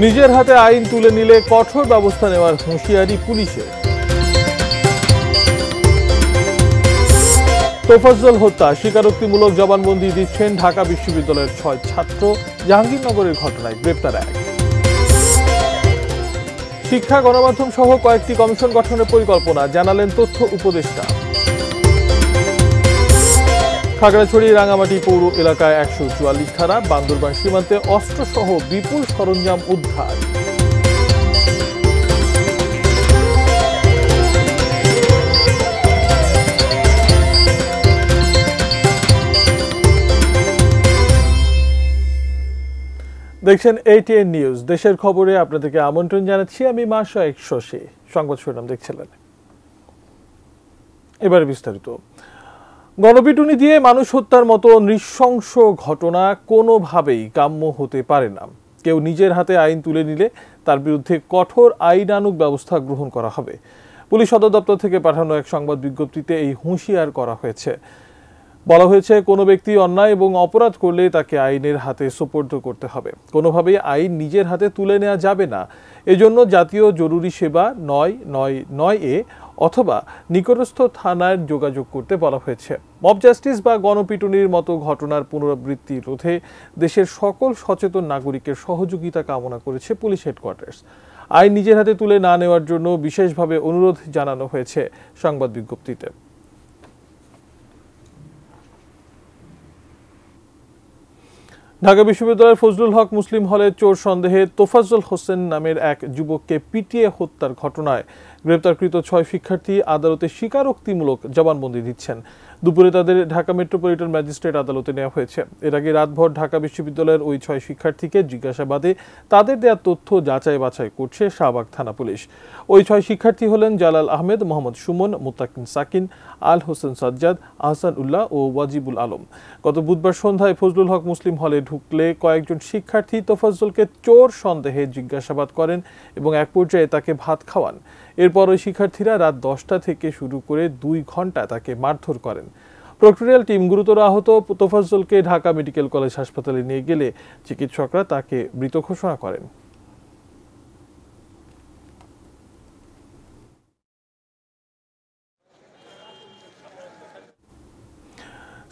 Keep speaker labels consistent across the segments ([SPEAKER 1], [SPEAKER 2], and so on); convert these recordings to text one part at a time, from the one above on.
[SPEAKER 1] নিজের হাতে আইন তুলে নিলে কঠোর ব্যবস্থা নেওয়ার হুঁশিয়ারি পুলিশের। তোফাজ্জল হত্যা স্বীকারোক্তিমূলক জবানবন্দি দিচ্ছেন ঢাকা বিশ্ববিদ্যালয়ের 6 ছাত্র। জাহাঙ্গীরনগরের ঘটনায় গ্রেপ্তার 1। শিক্ষা, গণমাধ্যম সহ কয়েকটি কমিশন গঠনের পরিকল্পনা জানালেন তথ্য উপদেষ্টা। খাগড়াছড়ি রাঙামাটি পৌর এলাকায় 144 ধারা, বান্দরবান সীমান্তে অস্ত্রসহ বিপুল সরঞ্জাম উদ্ধার। দেখছেন ATN নিউজ। দেশের খবরে আপনাদেরকে আমন্ত্রণ জানাচ্ছি, আমি মাশায়েক শশী। সংবাদ শিরোনাম দেখছিলেন, এবারে বিস্তারিত। গণপিটুনি দিয়ে মানুষ হত্যার মতো নৃশংস ঘটনা কোনোভাবেই কাম্য হতে পারে না। কেউ নিজের হাতে আইন তুলে নিলে তার বিরুদ্ধে কঠোর আইনানুগ ব্যবস্থা গ্রহণ করা হবে। পুলিশ সদর দপ্তর থেকে পাঠানো এক সংবাদ বিজ্ঞপ্তিতে এই হুঁশিয়ার করা হয়েছে। বলা হয়েছে, কোনো ব্যক্তি অন্যায় এবং অপরাধ করলে তাকে আইনের হাতে সোপর্দ করতে হবে। কোনোভাবেই আইন নিজের হাতে তুলে নেওয়া যাবে না। এজন্য জাতীয় জরুরি সেবা 999 অথবা নিকটস্থ থানায় যোগাযোগ করতে বলা হয়েছে। মব জাস্টিস বা গণপিটুনির মতো ঘটনার পুনরাবৃত্তি রোধে দেশের সকল সচেতন নাগরিকের সহযোগিতা কামনা করেছে পুলিশ হেডকোয়ার্টার্স। আইন নিজের হাতে তুলে না নেওয়ার জন্য বিশেষভাবে অনুরোধ জানানো হয়েছে সংবাদ বিজ্ঞপ্তিতে। ঢাকা বিশ্ববিদ্যালয়ের ফজলুল হক মুসলিম হলে চোর সন্দেহে তোফাজ্জল হোসেন নামের এক যুবককে পিটিয়ে হত্যার ঘটনায় গ্রেপ্তারকৃত 6 শিক্ষার্থী আদালতে স্বীকারোক্তিমূলক জবানবন্দি দিচ্ছেন। দুপুরে তাদের ঢাকা মেট্রোপলিটন ম্যাজিস্ট্রেট আদালতে নেওয়া হয়েছে। এর আগে রাতভর ঢাকা বিশ্ববিদ্যালয়ের ওই 6 শিক্ষার্থীকে জিজ্ঞাসাবাদে তাদের দেওয়া তথ্য যাচাই বাছাই করছে শাহবাগ থানা পুলিশ। ওই 6 শিক্ষার্থী হলেন জালাল আহমেদ, মোহাম্মদ সুমন, মুত্তাকিন সাকিন, আল হোসেন সাজ্জাদ, আহসান উল্লাহ ও ওয়াজিবুল আলম। গত বুধবার সন্ধ্যায় ফজলুল হক মুসলিম হলে ঢুকলে কয়েকজন শিক্ষার্থী তোফাজ্জলকে চোর সন্দেহে জিজ্ঞাসাবাদ করেন এবং এক পর্যায়ে তাকে ভাত খাওয়ান। এরপর ওই শিক্ষার্থীরা রাত 10টা থেকে শুরু করে 2 ঘন্টা তাকে মারধর করেন। প্রক্টোরিয়াল টিম গুরুতর আহত তোফাজ্জলকে ঢাকা মেডিকেল কলেজ হাসপাতালে নিয়ে গেলে চিকিৎসকরা তাকে মৃত ঘোষণা করেন।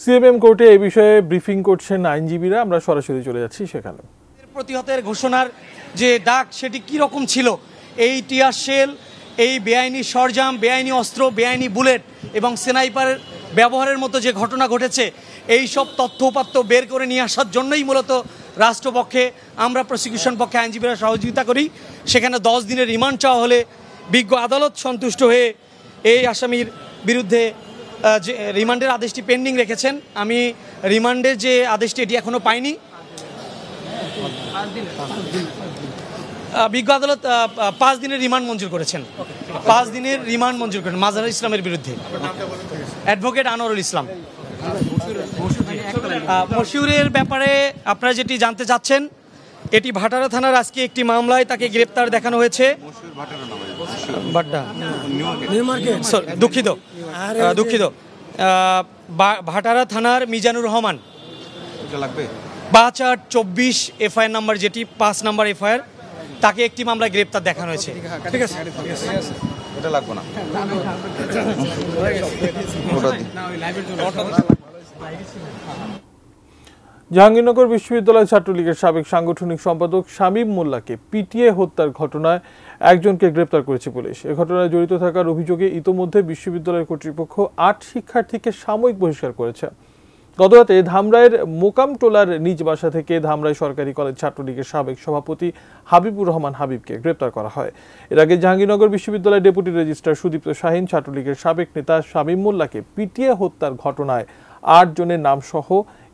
[SPEAKER 1] সিএমএম কোর্টে এই বিষয়ে ব্রিফিং করছেন আইনজীবীরা। আমরা সরাসরি চলে যাচ্ছি সেখানে।
[SPEAKER 2] প্রতিহতের ঘোষণার যে ডাক, সেটি কি রকম ছিল? এই টিয়ার শেল, এই বেআইনি সরঞ্জাম, বেআইনি অস্ত্র, বেআইনি বুলেট এবং স্নাইপারের ব্যবহারের মতো যে ঘটনা ঘটেছে, এই সব তথ্য উপাত্ত বের করে নিয়ে আসার জন্যই মূলত রাষ্ট্রপক্ষে, আমরা প্রসিকিউশন পক্ষে আইনজীবীরা সহযোগিতা করি। সেখানে 10 দিনের রিমান্ড চাওয়া হলে বিজ্ঞ আদালত সন্তুষ্ট হয়ে এই আসামির বিরুদ্ধে যে রিমান্ডের আদেশটি পেন্ডিং রেখেছেন। আমি রিমান্ডের যে আদেশটি, এটি এখনো পাইনি। বিজ্ঞ আদালত 5 দিনের রিমান্ড মঞ্জুর করেছেন। 5 দিনের রিমান্ড মঞ্জুর করেন মাজারুল ইসলামের বিরুদ্ধে। অ্যাডভোকেট আনোয়ারুল ইসলাম। মশিউরের ব্যাপারে আপনারা যেটি জানতে চাচ্ছেন, এটি ভাটারা থানার আজকে একটি মামলায় তাকে গ্রেপ্তার দেখানো হয়েছে। দুঃখিত, ভাটারা থানার মিজানুর রহমান 5/8/24 এফআইআর নাম্বার, যেটি 5 নাম্বার এফআইআর, তাকে একটি মামলায় গ্রেপ্তার দেখানো হয়েছে। ঠিক আছে, এটা লাগবে না।
[SPEAKER 1] জাহাঙ্গীরনগর বিশ্ববিদ্যালয় ছাত্রলীগের সাবেক সাংগঠনিক সম্পাদক শামীম মোল্লাকে পিটিয়ে হত্যার ঘটনায় একজনকে গ্রেপ্তার করেছে পুলিশ। এ ঘটনায় জড়িত থাকার অভিযোগে ইতোমধ্যে বিশ্ববিদ্যালয়ের কর্তৃপক্ষ 8 শিক্ষার্থীকে সাময়িক বহিষ্কার করেছে। গতরাতে ধামরাইয়ের মোকামটোলার নিজ বাসা থেকে ধামরাই সরকারি কলেজ ছাত্রলীগের সাবেক সভাপতি হাবিবুর রহমান হাবিবকে গ্রেপ্তার করা হয়। এর আগে জাহাঙ্গীরনগর বিশ্ববিদ্যালয়ের ডেপুটি রেজিস্ট্রার সুদীপ্ত শাহিন ছাত্রলীগের সাবেক নেতা শামীম মোল্লাকে পিটিয়ে হত্যার ঘটনায় 8 জনের নাম সহ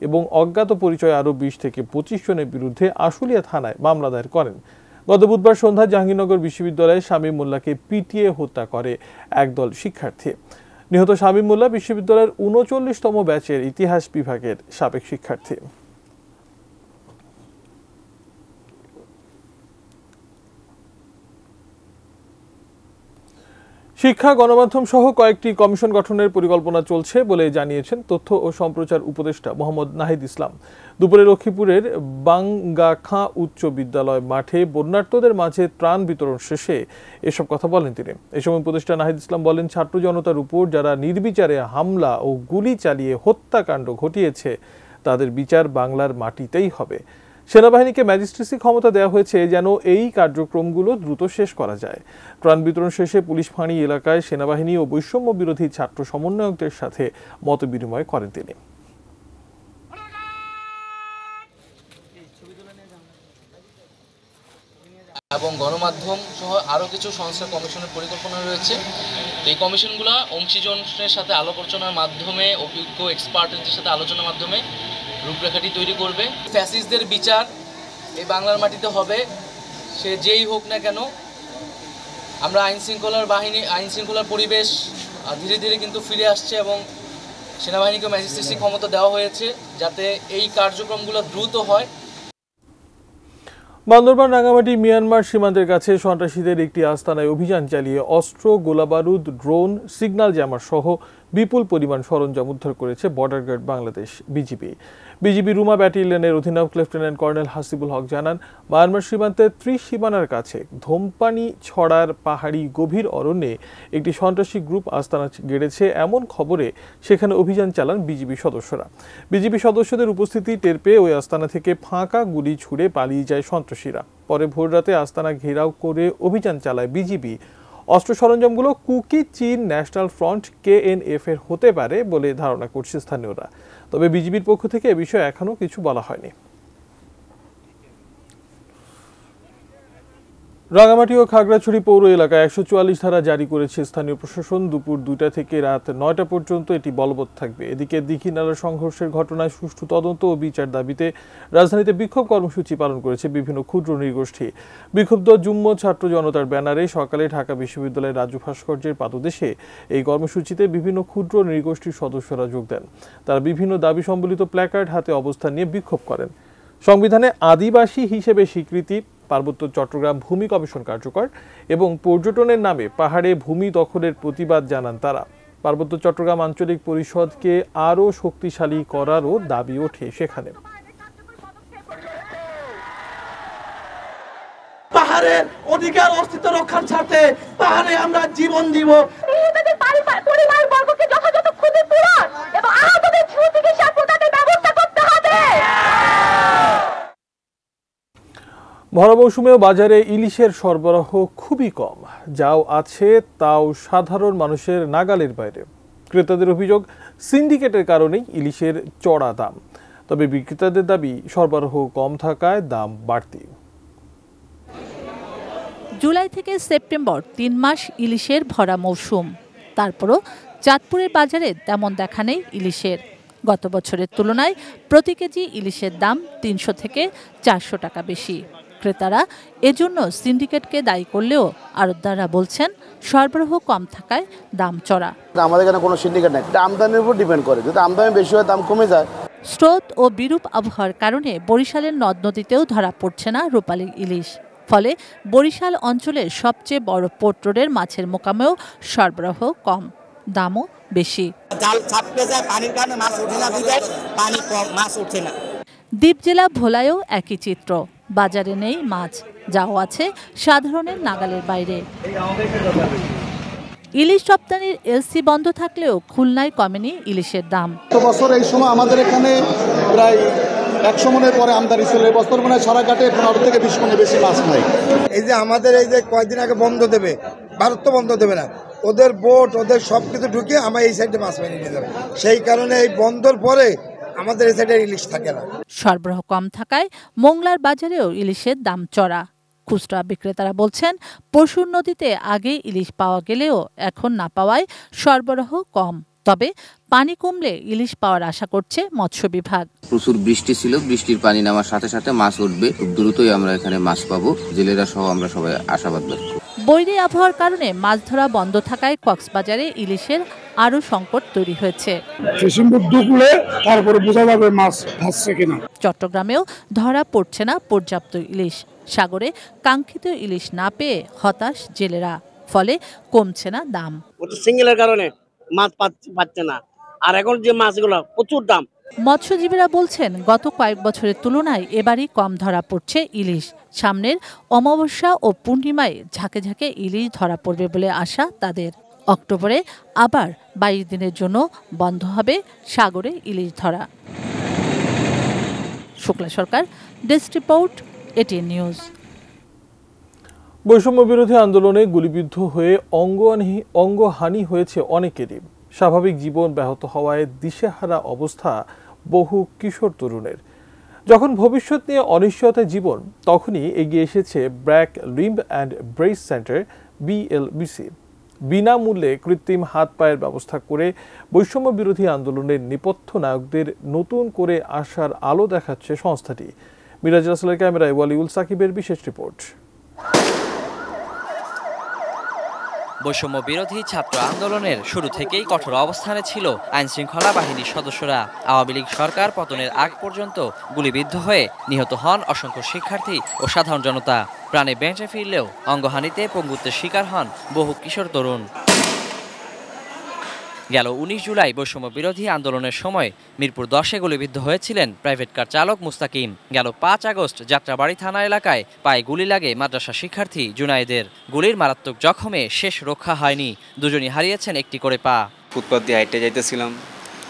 [SPEAKER 1] এবং অজ্ঞাত পরিচয় আরও 20 থেকে 25 জনের বিরুদ্ধে আশুলিয়া থানায় মামলা দায়ের করেন। গত বুধবার সন্ধ্যায় জাহাঙ্গীরনগর বিশ্ববিদ্যালয়ে শামীম মোল্লাকে পিটিয়ে হত্যা করে একদল শিক্ষার্থী। নিহত শামীম মোল্লা বিশ্ববিদ্যালয়ের 39তম ব্যাচের ইতিহাস বিভাগের সাবেক শিক্ষার্থী। শিক্ষা, গণমাধ্যম সহ কয়েকটি কমিশন গঠনের পরিকল্পনা চলছে বলে জানিয়েছেন তথ্য ও সম্প্রচার উপদেষ্টা মোহাম্মদ নাহিদ ইসলাম। দুপুরে লক্ষ্মীপুরের বাঙ্গাখাঁ উচ্চ বিদ্যালয় মাঠে বন্যার্তদের মাঝে ত্রাণ বিতরণ শেষে এসব কথা বলেন তিনি। এ সময় উপদেষ্টা নাহিদ ইসলাম বলেন, ছাত্র জনতার উপর যারা নির্বিচারে হামলা ও গুলি চালিয়ে হত্যাকাণ্ড ঘটিয়েছে তাদের বিচার বাংলার মাটিতেই হবে। সেনাবাহিনীকে ম্যাজিস্ট্রেসি ক্ষমতা দেওয়া হয়েছে যেন এই কার্যক্রমগুলো দ্রুত শেষ করা যায়। ত্রাণ বিতরণ শেষে পুলিশ ফাঁড়ি এলাকায় সেনাবাহিনী ও বৈষম্য বিরোধী ছাত্র সমন্বয়কদের সাথে মতবিনিময় করেন তিনি।
[SPEAKER 3] এবং গণমাধ্যম সহ আরও কিছু সংস্থা কমিশনের পরিকল্পনা রয়েছে। এই কমিশনগুলো অংশীজনের সাথে আলোচনার মাধ্যমে, অভিজ্ঞ এক্সপার্টদের সাথে আলোচনার মাধ্যমে রূপরেখাটি তৈরি করবে। ফ্যাসিস্টদের বিচার এই বাংলার মাটিতে হবে, সে যেই হোক না কেন। আমরা আইন শৃঙ্খলার পরিবেশ ধীরে ধীরে কিন্তু ফিরে আসছে এবং সেনাবাহিনীকে ম্যাজিস্ট্রেসি ক্ষমতা দেওয়া হয়েছে যাতে এই কার্যক্রমগুলো দ্রুত হয়।
[SPEAKER 1] বান্দরবান রাঙ্গামাটি মিয়ানমার সীমান্তের কাছে সন্ত্রাসীদের একটি আস্তানায় অভিযান চালিয়ে অস্ত্র, গোলাবারুদ, ড্রোন, সিগন্যাল জ্যামার সহ বিপুল পরিমাণ সরঞ্জাম উদ্ধার করেছে border guard Bangladesh BGB Ruma ব্যাটালিয়নের অধিনায়ক লেফটেন্যান্ট কর্নেল হাসিবুল হক জানান, মায়ানমার সীমান্তের ত্রিসীমানার কাছে ধূমপানি ছড়ার পাহাড়ি গভীর অরণ্যে একটি সন্ত্রাসী গ্রুপ আস্তানা গেড়েছে এমন খবরে সেখানে অভিযান চালান বিজিবি সদস্যরা। বিজিবি সদস্যদের উপস্থিতি টের পেয়ে ওই আস্তানা থেকে ফাঁকা গুলি ছুড়ে পালিয়ে যায় সন্ত্রাসীরা। পরে ভোররাতে আস্তানা ঘেরাও করে অভিযান চালায় বিজিবি। অস্ত্র সরঞ্জামগুলো কুকি চীন ন্যাশনাল ফ্রন্ট KNF এর হতে পারে বলে ধারণা করছে স্থানীয়রা। তবে বিজিবির পক্ষ থেকে এ বিষয়ে এখনো কিছু বলা হয়নি। রাঙ্গামাটি ও খাগড়াছড়ি পৌর এলাকায় 144 ধারা জারি করেছে স্থানীয় প্রশাসন। দুপুর 2টা থেকে রাত 9টা পর্যন্ত এটি বলবৎ থাকবে। এদিকে দীঘিনালার সংঘর্ষের ঘটনায় সুষ্ঠু তদন্ত ও বিচার দাবিতে রাজধানীতে বিক্ষোভ কর্মসূচি পালন করেছে বিভিন্ন ক্ষুদ্র নৃগোষ্ঠী। বিক্ষুব্ধ যুগ্ম ছাত্র জনতার ব্যানারে সকালে ঢাকা বিশ্ববিদ্যালয়ের রাজু ভাস্কর্যের পাদদেশে এই কর্মসূচিতে বিভিন্ন ক্ষুদ্র নৃগোষ্ঠীর সদস্যরা যোগ দেন। তারা বিভিন্ন দাবি সম্বলিত প্ল্যাকার্ড হাতে অবস্থান নিয়ে বিক্ষোভ করেন। সংবিধানে আদিবাসী হিসেবে স্বীকৃতি, পার্বত্য চট্টগ্রাম ভূমি কমিশন কার্যকর এবং পর্যটনের নামে পাহাড়ে ভূমি দখলের প্রতিবাদ জানান তারা। পার্বত্য চট্টগ্রাম আঞ্চলিক পরিষদকে আরও শক্তিশালী করারও দাবি ওঠে সেখানে।
[SPEAKER 4] পাহাড়ের অধিকার অস্তিত্ব রক্ষার স্বার্থে পাহাড়ে আমরা জীবন দিব। পরিবারবর্গকে যথাযথ ক্ষতিপূরণ এবং আহতদের চিকিৎসা প্রদানের ব্যবস্থা করতে হবে।
[SPEAKER 1] ভরা মৌসুমেও বাজারে ইলিশের সরবরাহ খুবই কম। যাও আছে তাও সাধারণ মানুষের নাগালের বাইরে। ক্রেতাদের অভিযোগ, সিন্ডিকেটের কারণেই ইলিশের চড়া দাম। তবে বিক্রেতাদের দাবি, সরবরাহ কম থাকায় দাম বাড়তি।
[SPEAKER 5] জুলাই থেকে সেপ্টেম্বর 3 মাস ইলিশের ভরা মৌসুম। তারপরও চাঁদপুরের বাজারে তেমন দেখা নেই ইলিশের। গত বছরের তুলনায় প্রতি কেজি ইলিশের দাম 300 থেকে 400 টাকা বেশি। ক্রেতারা এজন্য সিন্ডিকেটকে দায়ী করলেও আড়তদাররা বলছেন সরবরাহ কম থাকায় দাম চড়া।
[SPEAKER 6] আমাদের এখানে কোনো সিন্ডিকেট নেই, আমদানির উপর ডিপেন্ড করে। যদি আমদানি বেশি হয় দাম কমে যায়।
[SPEAKER 5] স্রোত ও বিরূপ আবহাওয়ার কারণে বরিশালের নদ নদীতেও ধরা পড়ছে না রূপালী ইলিশ। ফলে বরিশাল অঞ্চলের সবচেয়ে বড় পোর্ট রোডের মাছের মোকামেও সরবরাহ কম, দামও বেশি।
[SPEAKER 7] জাল ছাপতে যায়, পানির কারণে মাছ ওঠে না, পানি কম, মাছ ওঠে না।
[SPEAKER 5] দ্বীপ জেলা ভোলায়ও একই চিত্র। বাজারে নেই মাছ, যাও আছে সাধারণের নাগালের বাইরে। ইলিশ রপ্তানির এলসি বন্ধ থাকলেও খুলনায় কমেনি ইলিশের দাম।
[SPEAKER 8] বছর এই সময় আমাদের এখানে প্রায় 100 মনের পরে আমদানি ছিল। এই বছর মনে হয় সারা ঘাটে 15 থেকে 20 মনে বেশি মাছ নাই।
[SPEAKER 9] এই যে আমাদের এই যে কয়েকদিন আগে বন্ধ দেবে, ভারত তো বন্ধ দেবে না, ওদের বোট ওদের সব কিছু ঢুকে আমার এই সাইডে মাছ মেনে নিয়ে যাবে। সেই কারণে এই বন্ধর পরে আমাদের এই সাইডে ইলিশ থাকে না।
[SPEAKER 5] সরবরাহ কম থাকায় মোংলার বাজারেও ইলিশের দাম চড়া। খুচরা বিক্রেতারা বলছেন, পরশুর নদীতে আগে ইলিশ পাওয়া গেলেও এখন না পাওয়ায় সরবরাহ কম। তবে পানি কমলে ইলিশ পাওয়ার আশা করছে মৎস্য বিভাগ।
[SPEAKER 10] প্রচুর বৃষ্টি ছিল, বৃষ্টির পানি নামার সাথে সাথে মাছ উঠবে, খুব দ্রুতই আমরা এখানে মাছ পাবো। জেলেরা সহ আমরা সবাই আশাবাদ ব্যক্ত।
[SPEAKER 5] বৈরী আবহাওয়ার কারণে মাছ ধরা বন্ধ থাকায় কক্সবাজারে ইলিশের আরও সংকট তৈরি হয়েছে। চট্টগ্রামেও ধরা পড়ছে না পর্যাপ্ত ইলিশ। সাগরে কাঙ্ক্ষিত ইলিশ না পেয়ে হতাশ জেলেরা। ফলে কমছে না দাম।
[SPEAKER 11] সিঙ্গেলের কারণে মাছ পাচ্ছে না, আর এখন যে মাছগুলো প্রচুর দাম।
[SPEAKER 5] মৎস্যজীবীরা বলছেন গত কয়েক বছরের তুলনায় এবারই কম ধরা পড়ছে ইলিশ। সামনের অমাবস্যা ও পূর্ণিমায় ঝাঁকে ঝাঁকে ইলিশ ধরা পড়বে বলে আশা তাদের। অক্টোবরে আবার 22 দিনের জন্য বন্ধ হবে সাগরে ইলিশ ধরা। শুক্লা সরকার, ডেস্ক রিপোর্ট, এটিএন নিউজ।
[SPEAKER 1] বৈষম্য বিরোধী আন্দোলনে গুলিবিদ্ধ হয়ে অঙ্গহানি হয়েছে অনেকেরই। স্বাভাবিক জীবন ব্যাহত হওয়ায় দিশেহারা অবস্থা বহু কিশোর তরুণের। যখন ভবিষ্যৎ নিয়ে অনিশ্চয়তা জীবন, তখনই এগিয়ে এসেছে BRAC limb and brace centre BLBC. বিনামূল্যে কৃত্রিম হাত পায়ের ব্যবস্থা করে বৈষম্য বিরোধী আন্দোলনের নেপথ্য নায়কদের নতুন করে আশার আলো দেখাচ্ছে সংস্থাটি। মিরাজ রাসেলের ক্যামেরায় ওয়ালিউল সাকিবের বিশেষ রিপোর্ট।
[SPEAKER 12] বৈষম্য বিরোধী ছাত্র আন্দোলনের শুরু থেকেই কঠোর অবস্থানে ছিল আইনশৃঙ্খলা বাহিনীর সদস্যরা। আওয়ামী লীগ সরকার পতনের আগ পর্যন্ত গুলিবিদ্ধ হয়ে নিহত হন অসংখ্য শিক্ষার্থী ও সাধারণ জনতা। প্রাণে বেঁচে ফিরলেও অঙ্গহানিতে পঙ্গুত্বের শিকার হন বহু কিশোর তরুণ। গেল 19 জুলাই বৈষম্য বিরোধী আন্দোলনের সময় মিরপুর 10-এ গুলিবিদ্ধ হয়েছিলেন প্রাইভেট কার চালক মুস্তাকিম। গেল 5 আগস্ট যাত্রাবাড়ি থানা এলাকায় পায়ে গুলি লাগে মাদ্রাসা শিক্ষার্থী জুনায়েদের। গুলির মারাত্মক জখমে শেষ রক্ষা হয়নি, দুজনই হারিয়েছেন একটি করে পা।
[SPEAKER 13] ফুটপাত দিয়ে হাইটে যাইতেছিলাম,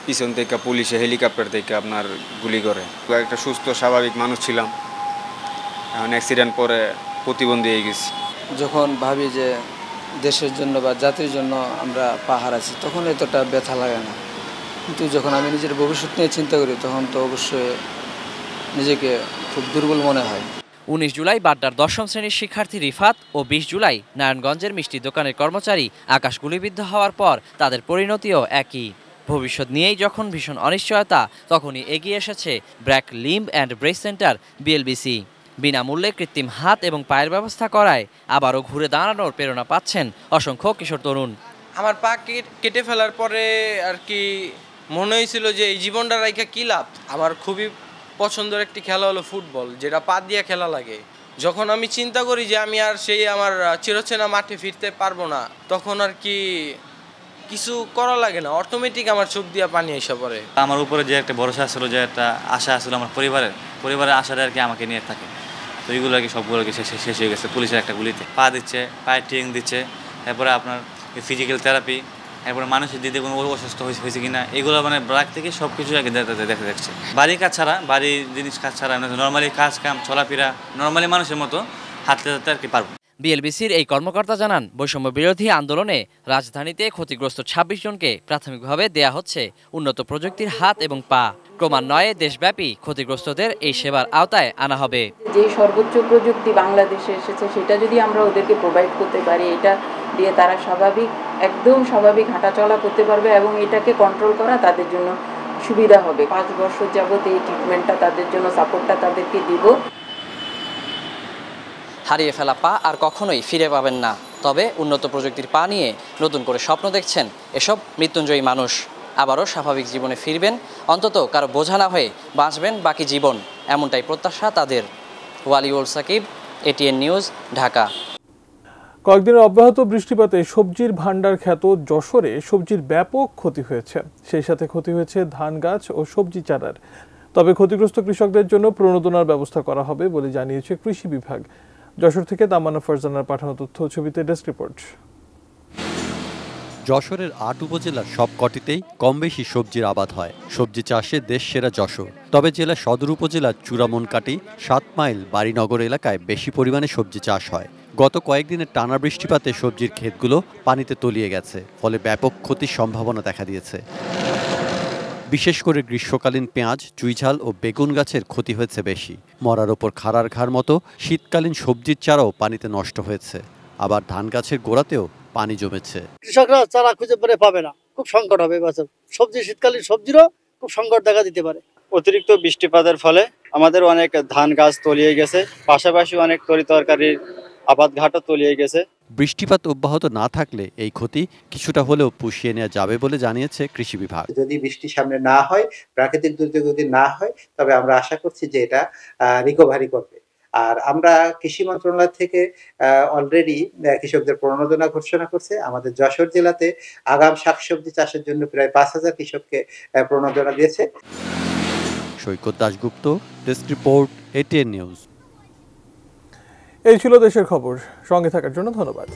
[SPEAKER 13] পিছন থেকে পুলিশে হেলিকপ্টার থেকে আপনার গুলি করে। একটা সুস্থ স্বাভাবিক মানুষ ছিলাম, এখন অ্যাক্সিডেন্ট পরে প্রতিবন্ধী হয়ে গেছি।
[SPEAKER 14] যখন ভাবি যে দেশের জন্য বা জাতির জন্য আমরা পা হারাচ্ছি, তখন এতটা ব্যথা লাগে না, কিন্তু যখন আমি নিজের ভবিষ্যৎ নিয়ে চিন্তা করি তখন তো অবশ্যই নিজেকে খুব দুর্বল মনে হয়।
[SPEAKER 12] 19 জুলাই বাড্ডার 10ম শ্রেণীর শিক্ষার্থী রিফাত ও 20 জুলাই নারায়ণগঞ্জের মিষ্টি দোকানের কর্মচারী আকাশ গুলিবিদ্ধ হওয়ার পর তাদের পরিণতিও একই। ভবিষ্যৎ নিয়েই যখন ভীষণ অনিশ্চয়তা, তখনই এগিয়ে এসেছে BRAC limb and brace centre BLBC. বিনামূল্যে কৃত্রিম হাত এবং পায়ের ব্যবস্থা করায় আবারও ঘুরে দাঁড়ানোর প্রেরণা পাচ্ছেন অসংখ্য কিশোর তরুণ।
[SPEAKER 15] আমার পা কেটে ফেলার পরে আর কি মনে হয়েছিল যে এই জীবনটা রাইখা কী লাভ। আমার খুবই পছন্দের একটি খেলা হলো ফুটবল, যেটা পা দিয়ে খেলা লাগে। যখন আমি চিন্তা করি যে আমি আর সেই আমার চিরচেনা মাঠে ফিরতে পারবো না, তখন আর কি কিছু করা লাগে না, অটোমেটিক আমার চোখ দিয়ে পানি এসে পড়ে।
[SPEAKER 16] আমার উপরে যে একটা ভরসা আসলো, যে একটা আশা আসলো আমার পরিবারের আশাটা আর কি আমাকে নিয়ে থাকে, তো এইগুলো আর কি সবগুলো আর কি শেষ হয়ে গেছে পুলিশের একটা গুলিতে। পা দিচ্ছে, পায়ে ট্রেনিং দিচ্ছে, এরপরে আপনার ফিজিক্যাল থেরাপি, এরপরে মানুষের দিদি কোনো অসুস্থ হয়েছে কিনা, এগুলো মানে ব্রাক থেকে সব কিছু আগে দেখা যাচ্ছে। বাড়ির কাজ ছাড়া, বাড়ির জিনিস কাজ ছাড়া নর্মালি কাজ কাম চলাফেরা নর্মালি মানুষের মতো হাঁটতে আর কি পারবো।
[SPEAKER 12] বিএলবিসির এই কর্মকর্তা জানান, বৈষম্য বিরোধী আন্দোলনে রাজধানীতে ক্ষতিগ্রস্ত 26 জনকে প্রাথমিকভাবে দেয়া হচ্ছে উন্নত প্রযুক্তির হাত এবং পা। ক্রমান্বয়ে দেশব্যাপী ক্ষতিগ্রস্তদের এই সেবার আওতায় আনা হবে।
[SPEAKER 17] যে সর্বোচ্চ প্রযুক্তি বাংলাদেশে এসেছে, সেটা যদি আমরা ওদেরকে প্রোভাইড করতে পারি, এটা দিয়ে তারা একদম স্বাভাবিক হাঁটাচলা করতে পারবে এবং এটাকে কন্ট্রোল করা তাদের জন্য সুবিধা হবে। 5 বছর যাবত এই ট্রিটমেন্টটা তাদের জন্য, সাপোর্টটা তাদেরকে দিব।
[SPEAKER 12] হারিয়ে ফেলা পা আর কখনোই ফিরে পাবেন না, তবে উন্নত প্রযুক্তির পা নিয়ে নতুন করে স্বপ্ন দেখছেন এসব মৃত্যুঞ্জয়ী মানুষ। আবারও স্বাভাবিক জীবনে ফিরবেন, অন্তত কারো বোঝা না হয়ে বাঁচবেন বাকি জীবন, এমনটাই প্রত্যাশা তাদের। Waliul Sakib, ATN news, Dhaka.
[SPEAKER 1] কয়েকদিনের অব্যাহত বৃষ্টিপাতে সবজির ভান্ডার খ্যাত যশোরে সবজির ব্যাপক ক্ষতি হয়েছে, সেই সাথে ক্ষতি হয়েছে ধান গাছ ও সবজি চারার। তবে ক্ষতিগ্রস্ত কৃষকদের জন্য প্রণোদনার ব্যবস্থা করা হবে বলে জানিয়েছে কৃষি বিভাগ। যশোর থেকে তামান্না ফারজানার পাঠানো তথ্য ছবিতে ডেস্ক রিপোর্ট।
[SPEAKER 18] যশোরের ৮ উপজেলার সবকটিতেই কম বেশি সবজির আবাদ হয়। সবজি চাষে দেশ সেরা যশোর, তবে জেলার সদর উপজেলার চূড়ামনকাটি ৭ মাইল বাড়িনগর এলাকায় বেশি পরিমাণে সবজি চাষ হয়। গত কয়েকদিনের টানা বৃষ্টিপাতে সবজির ক্ষেতগুলো পানিতে তলিয়ে গেছে, ফলে ব্যাপক ক্ষতির সম্ভাবনা দেখা দিয়েছে। বিশেষ করে গ্রীষ্মকালীন পেঁয়াজ, চুইঝাল ও বেগুন গাছের ক্ষতি হয়েছে বেশি। মরার ওপর খাড়ার ঘাড় মতো শীতকালীন সবজির চারাও পানিতে নষ্ট হয়েছে, আবার ধান গাছের গোড়াতেও পানি জমেছে।
[SPEAKER 19] কৃষকরা চারা খুঁজে পরে পাবে না, খুব সংকট হবে এবছর। শীতকালীন সবজিরও খুব সংকট দেখা দিতে পারে।
[SPEAKER 20] অতিরিক্ত বৃষ্টিপাতের ফলে আমাদের অনেক ধান গাছ তলিয়ে গেছে, পাশাপাশি অনেক তরিতরকারির আবাদ ঘাটও তলিয়ে গেছে।
[SPEAKER 18] বৃষ্টিপাত অব্যাহত না থাকলে এই ক্ষতি কিছুটা হলেও পুষিয়ে নেওয়া যাবে বলে জানিয়েছে কৃষি বিভাগ।
[SPEAKER 21] যদি বৃষ্টি সামনে না হয়, প্রাকৃতিক দুর্যোগ যদি না হয়, তবে আমরা আশা করছি যে এটা রিকভারি করবে। আর আমরা কৃষি মন্ত্রণালয় থেকে অলরেডি কৃষকদের প্রণোদনা ঘোষণা করছে। আমাদের যশোর জেলাতে আগাম শাকসবজি চাষের জন্য প্রায় 5,000 কৃষককে প্রণোদনা দিয়েছে।
[SPEAKER 18] Saikat Dasgupta, desk report, ATN news.
[SPEAKER 1] এই ছিল দেশের খবর। সঙ্গে থাকার জন্য ধন্যবাদ।